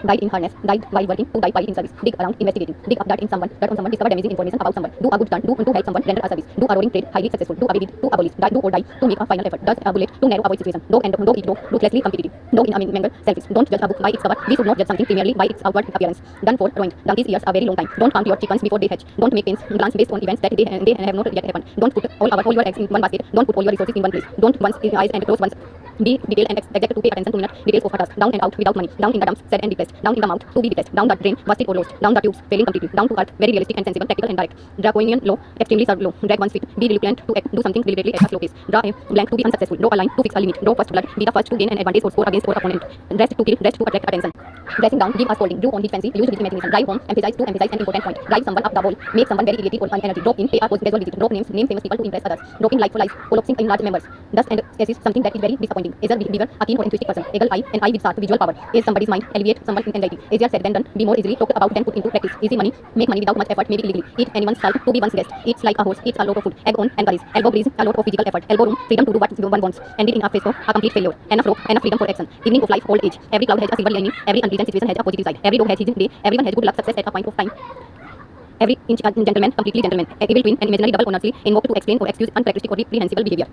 died in harness, died while working, to die while in service, dig around, investigating, dig up dirt in someone, dirt on someone, discover amazing information about someone, do a good turn, do to help someone, render a service, do a roaring trade, highly successful, do away with, to abolish, die, do or die, to make a final effort, does a bullet, to narrow avoid situation, dog and dog eat dog, ruthlessly competitive, dog in a mangle, selfish, don't judge a book by its cover, we should not judge something primarily by its outward appearance, done for, ruined, donkey's ears a very long time, don't count your chickens before they hatch, don't make pains, glance based on events that they have not yet happened, don't put all your eggs in one basket, don't put all your resources in one place, don't once eyes and close once, be detailed and exact to pay attention to minute details of a task, down and out without money, down in the dumps, sad and depressed, down in the mouth, to be detached, down the drain, busted or lost, down the tubes, failing completely, down to earth, very realistic and sensible, practical and direct, draconian low, extremely low, drag one's feet, be reluctant to act, do something deliberately at a slow pace, draw a blank to be unsuccessful, draw a line to fix a limit, draw first blood, be the first to gain an advantage or score against or opponent, rest to kill, rest to attract attention, dressing down, give a scolding, do on his fancy, use his imagination, drive home, emphasize to emphasize an important point, drive someone up the wall, make someone very irritated or energy, drop in, pay a casual visit, drop names, name famous people to impress others, drop in like for life, collapsing in large members, thus and is something that is very disappointing, is a behavior, a keen or enthusiastic person, eagle eye, an eye with sharp visual power, is somebody's mind, alleviate someone's anxiety, easier said than done, be more easily talked about than put into practice, easy money, make money without much effort, maybe illegally, eat anyone's salt, to be one's guest, eats like a horse, eats a lot of food, egg on and curries, elbow breeze, a lot of physical effort, elbow room, freedom to do what one wants, ended in a fresco, a complete failure, enough rope, enough freedom for action, evening of life, old age, every cloud has a silver lining, every unpleasant situation has a positive side, every dog has his day, everyone has good luck, success at a point of time, every inch a gentleman, completely gentleman, a evil twin, an imaginary double honestly, invoked to explain or excuse unpractical or reprehensible behavior.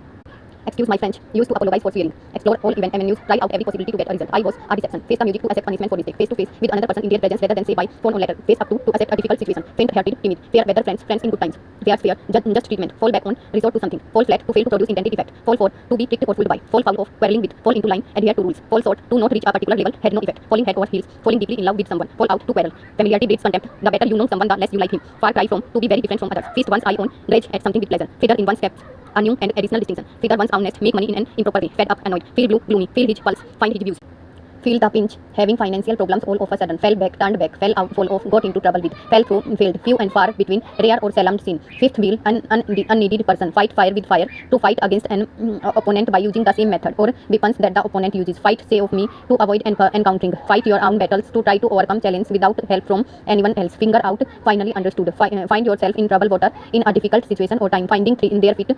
Excuse my French, used to apologize for swearing, explore all event avenues, try out every possibility to get a result. I was a deception, face the music to accept punishment for mistake, face to face with another person in their presence rather than say by phone or letter, face up to accept a difficult situation, faint-hearted, timid, fair weather friends in good times, fear, just treatment, fall back on, resort to something, fall flat to fail to produce intended effect, fall for, to be tricked or fooled by, fall foul of, quarreling with, fall into line, adhere to rules, fall short, to not reach a particular level, had no effect, falling head over heels, falling deeply in love with someone, fall out to quarrel, familiarity breeds contempt, the better you know someone the less you like him, far cry from, to be very different from others, feast one's eye on, rage at something with pleasure, figure in one's steps, a new and additional distinction, figure one's honest, make money in an improper way, fed up, annoyed, feel blue, gloomy, feel his pulse, find his views. Feel the pinch, having financial problems all of a sudden, fell back, turned back, fell out, fall off, got into trouble with, fell through, failed, few and far between, rare or seldom seen. Fifth wheel, unneeded person, fight fire with fire, to fight against an opponent by using the same method or weapons that the opponent uses. Fight, say of me, to avoid encountering. Fight your own battles, to try to overcome challenge without help from anyone else. Finger out, finally understood. Find yourself in trouble water, in a difficult situation or time, finding in their feet,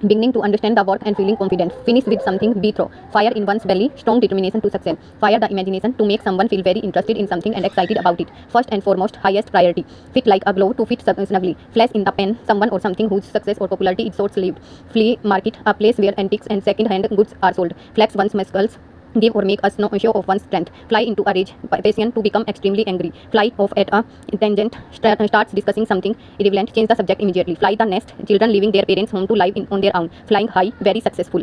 beginning to understand the work and feeling confident. Finish with something, be through. Fire in one's belly, strong determination to succeed. Fire the imagination to make someone feel very interested in something and excited about it. First and foremost, highest priority. Fit like a glove to fit snugly. Flash in the pen, someone or something whose success or popularity is short-lived. Flea market, a place where antiques and second-hand goods are sold. Flex one's muscles, give or make a show of one's strength. Fly into a rage, passion to become extremely angry. Fly off at a tangent, starts discussing something irrelevant, change the subject immediately. Fly the nest, children leaving their parents' home to live on their own. Flying high, very successful.